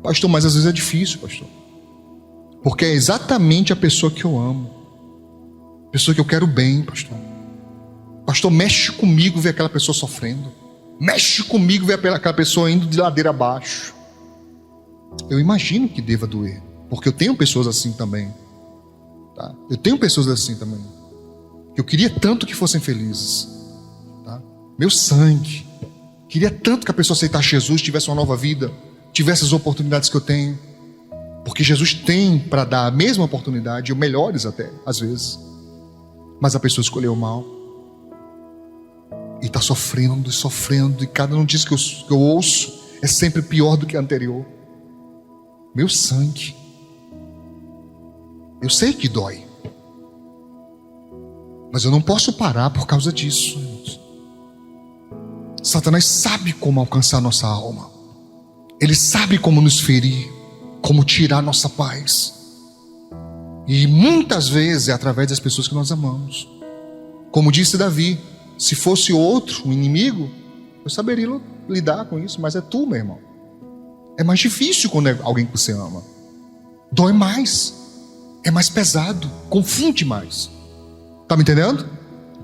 Pastor, mas às vezes é difícil, pastor. Porque é exatamente a pessoa que eu amo. Pessoa que eu quero bem, pastor. Pastor, mexe comigo ver aquela pessoa sofrendo. Mexe comigo ver aquela pessoa indo de ladeira abaixo. Eu imagino que deva doer. Porque eu tenho pessoas assim também. Tá? Eu tenho pessoas assim também. Eu queria tanto que fossem felizes. Tá? Meu sangue. Queria tanto que a pessoa aceitasse Jesus, tivesse uma nova vida, tivesse as oportunidades que eu tenho. Porque Jesus tem para dar a mesma oportunidade, ou melhores até, às vezes. Mas a pessoa escolheu o mal. E está sofrendo, sofrendo. E cada notícia que eu ouço é sempre pior do que a anterior. Meu sangue. Eu sei que dói. Mas eu não posso parar por causa disso, irmãos. Satanás sabe como alcançar nossa alma. Ele sabe como nos ferir, como tirar nossa paz. E muitas vezes é através das pessoas que nós amamos. Como disse Davi, se fosse outro, um inimigo, eu saberia lidar com isso, mas é tu, meu irmão. É mais difícil quando é alguém que você ama. Dói mais, é mais pesado, confunde mais. Está me entendendo?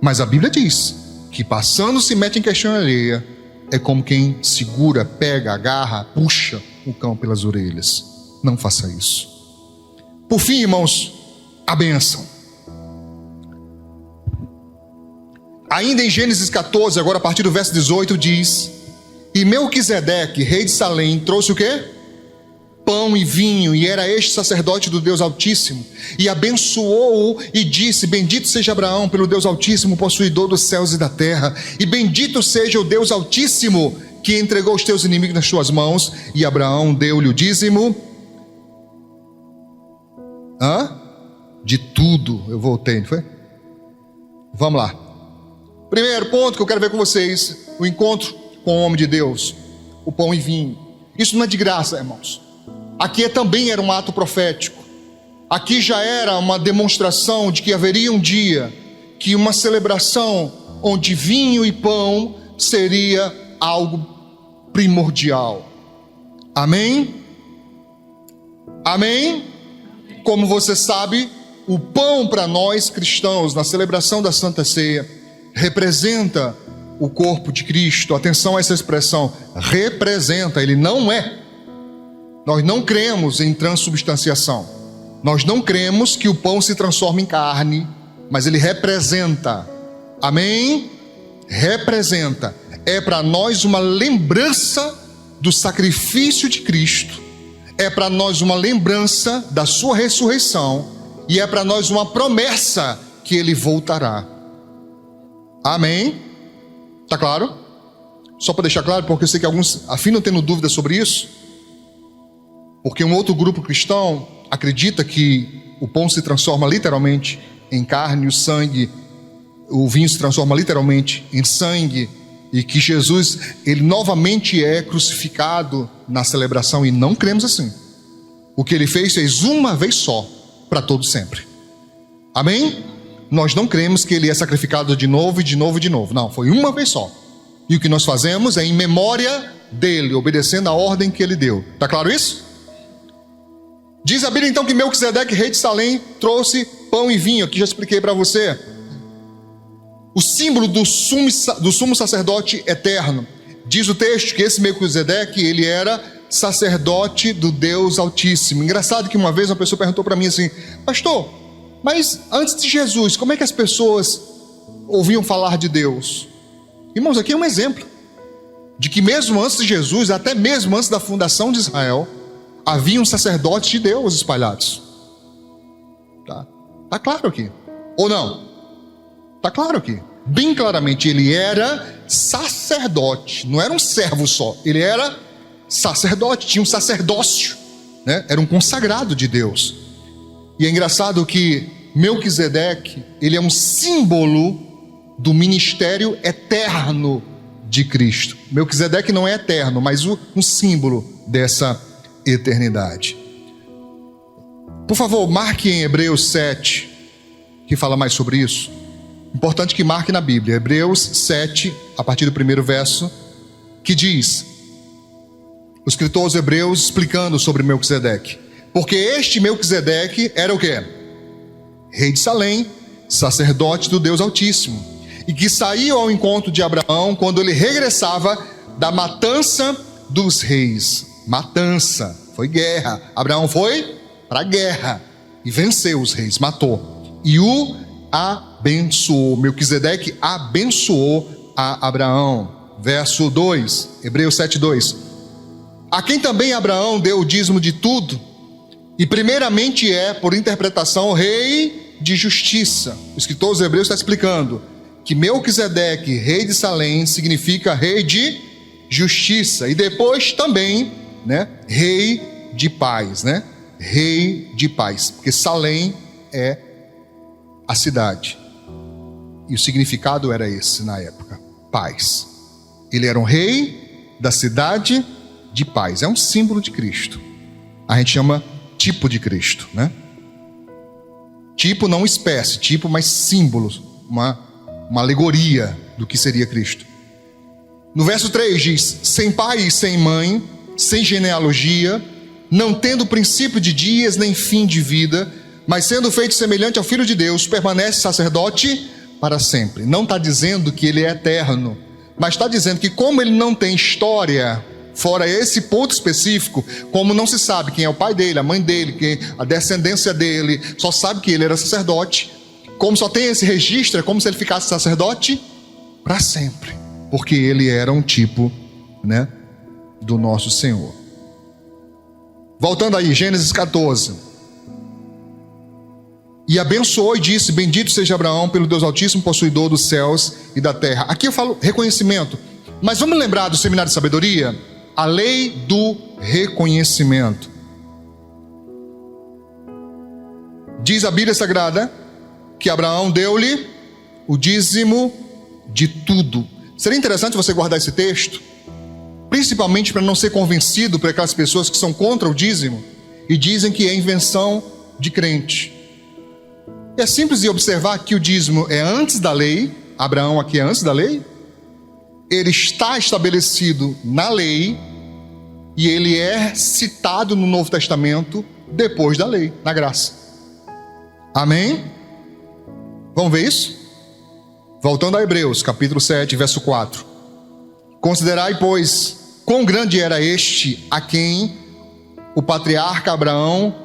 Mas a Bíblia diz que passando se mete em questão alheia, é como quem segura, pega, agarra, puxa o cão pelas orelhas. Não faça isso. Por fim, irmãos, a bênção. Ainda em Gênesis 14, agora a partir do verso 18, diz: e Melquisedeque, rei de Salém, trouxe o quê? Pão e vinho, e era este sacerdote do Deus Altíssimo, e abençoou-o e disse: bendito seja Abraão pelo Deus Altíssimo, possuidor dos céus e da terra, e bendito seja o Deus Altíssimo, que entregou os teus inimigos nas tuas mãos. E Abraão deu-lhe o dízimo de tudo. Eu voltei, não foi? Vamos lá. Primeiro ponto que eu quero ver com vocês: o encontro com o homem de Deus, o pão e vinho. Isso não é de graça, irmãos. Aqui também era um ato profético. Aqui já era uma demonstração de que haveria um dia, que uma celebração onde vinho e pão seria algo primordial. Amém? Amém? Como você sabe, o pão para nós cristãos, na celebração da Santa Ceia, representa o corpo de Cristo. Atenção a essa expressão, representa, ele não é. Nós não cremos em transubstanciação. Nós não cremos que o pão se transforma em carne, mas ele representa. Amém? Representa. É para nós uma lembrança do sacrifício de Cristo. É para nós uma lembrança da sua ressurreição. E é para nós uma promessa que ele voltará. Amém? Tá claro? Só para deixar claro, porque eu sei que alguns afinam tendo dúvida sobre isso. Porque um outro grupo cristão acredita que o pão se transforma literalmente em carne, o sangue, o vinho se transforma literalmente em sangue, e que Jesus, ele novamente é crucificado na celebração, e não cremos assim. O que ele fez uma vez só, para todo sempre. Amém? Nós não cremos que ele é sacrificado de novo e de novo e de novo. Não, foi uma vez só. E o que nós fazemos é em memória dele, obedecendo a ordem que ele deu. Está claro isso? Diz a Bíblia então que Melquisedeque, rei de Salém, trouxe pão e vinho. Aqui já expliquei para você. O símbolo do sumo sacerdote eterno. Diz o texto que esse Melquisedeque, ele era sacerdote do Deus Altíssimo. Engraçado que uma vez uma pessoa perguntou para mim assim: pastor, mas antes de Jesus, como é que as pessoas ouviam falar de Deus? Irmãos, aqui é um exemplo de que mesmo antes de Jesus, até mesmo antes da fundação de Israel, haviam sacerdotes de Deus espalhados. Tá claro aqui. Ou não? Tá claro aqui. Bem claramente, ele era sacerdote. Não era um servo só. Ele era sacerdote, tinha um sacerdócio, né? Era um consagrado de Deus. E é engraçado que Melquisedeque, ele é um símbolo do ministério eterno de Cristo. Melquisedeque não é eterno, mas um símbolo dessa eternidade. Por favor, marque em Hebreus 7, que fala mais sobre isso. Importante que marque na Bíblia. Hebreus 7, a partir do primeiro verso, que diz escritor aos Hebreus explicando sobre Melquisedeque. Porque este Melquisedeque era o quê? Rei de Salém, sacerdote do Deus Altíssimo, e que saiu ao encontro de Abraão quando ele regressava da matança dos reis. Matança, foi guerra. Abraão foi para a guerra e venceu os reis, matou. E o abençoou. Melquisedeque abençoou a Abraão. Verso 2, Hebreus 7:2. A quem também Abraão deu o dízimo de tudo, e primeiramente por interpretação, rei de justiça. O escritor aos Hebreus está explicando que Melquisedeque, rei de Salém, significa rei de justiça. E depois também, rei de paz, Rei de paz. Porque Salém é a cidade. E o significado era esse na época: paz. Ele era um rei da cidade de paz. É um símbolo de Cristo. A gente chama tipo de Cristo, Tipo, não espécie, tipo, mas símbolo, uma alegoria do que seria Cristo. No verso 3 diz: sem pai e sem mãe, sem genealogia, não tendo princípio de dias nem fim de vida, mas sendo feito semelhante ao Filho de Deus, permanece sacerdote para sempre. Não está dizendo que ele é eterno, mas está dizendo que como ele não tem história, fora esse ponto específico, como não se sabe quem é o pai dele, a mãe dele, a descendência dele, só sabe que ele era sacerdote, como só tem esse registro, é como se ele ficasse sacerdote para sempre, porque ele era um tipo, do nosso Senhor. Voltando aí, Gênesis 14. E abençoou e disse: bendito seja Abraão pelo Deus Altíssimo, possuidor dos céus e da terra. Aqui eu falo reconhecimento, mas vamos lembrar do Seminário de Sabedoria? A lei do reconhecimento. Diz a Bíblia Sagrada que Abraão deu-lhe o dízimo de tudo. Seria interessante você guardar esse texto, principalmente para não ser convencido por aquelas pessoas que são contra o dízimo e dizem que é invenção de crente. É simples de observar que o dízimo é antes da lei. Abraão aqui é antes da lei. Ele está estabelecido na lei e ele é citado no Novo Testamento depois da lei, na graça. Amém? Vamos ver isso? Voltando a Hebreus, capítulo 7, verso 4. Considerai, pois, quão grande era este a quem o patriarca Abraão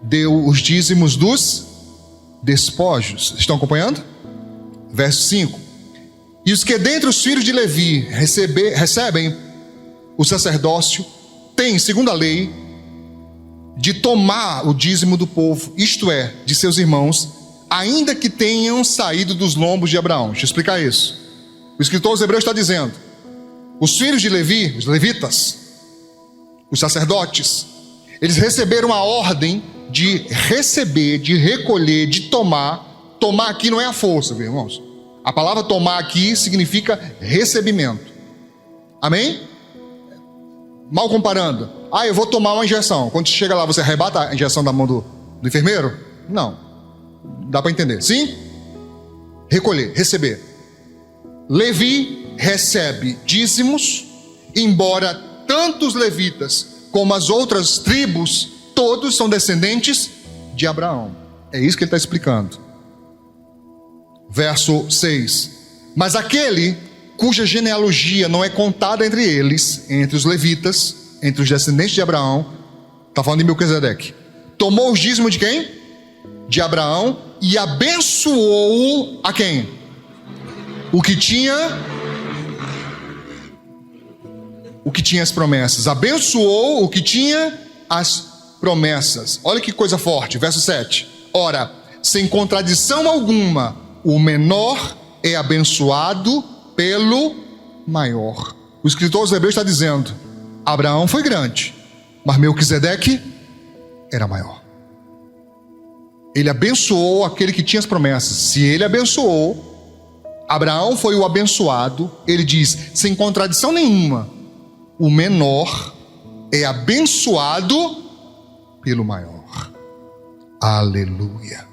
deu os dízimos dos despojos. Estão acompanhando? Verso 5. E os que dentre os filhos de Levi recebem o sacerdócio, têm, segundo a lei, de tomar o dízimo do povo, isto é, de seus irmãos, ainda que tenham saído dos lombos de Abraão. Deixa eu explicar isso. O escritor aos Hebreus está dizendo: os filhos de Levi, os levitas, os sacerdotes, eles receberam a ordem de receber, de recolher, de tomar. Tomar aqui não é a força, viu, irmãos? A palavra tomar aqui significa recebimento. Amém? Mal comparando. Eu vou tomar uma injeção. Quando chega lá, você arrebata a injeção da mão do enfermeiro? Não. Dá para entender? Sim? Recolher, receber. Levi recebe dízimos, embora tanto os levitas como as outras tribos, todos são descendentes de Abraão. É isso que ele está explicando. Verso 6. Mas aquele cuja genealogia não é contada entre eles, entre os levitas, entre os descendentes de Abraão, está falando de Melquisedeque, tomou os dízimos de quem? De Abraão, e abençoou a quem? O que tinha as promessas. Abençoou o que tinha as promessas. Olha que coisa forte, verso 7. Ora, sem contradição alguma, o menor é abençoado pelo maior. O escritor aos Hebreus está dizendo: Abraão foi grande, mas Melquisedeque era maior. Ele abençoou aquele que tinha as promessas. Se ele abençoou, Abraão foi o abençoado. Ele diz, sem contradição nenhuma, o menor é abençoado pelo maior. Aleluia.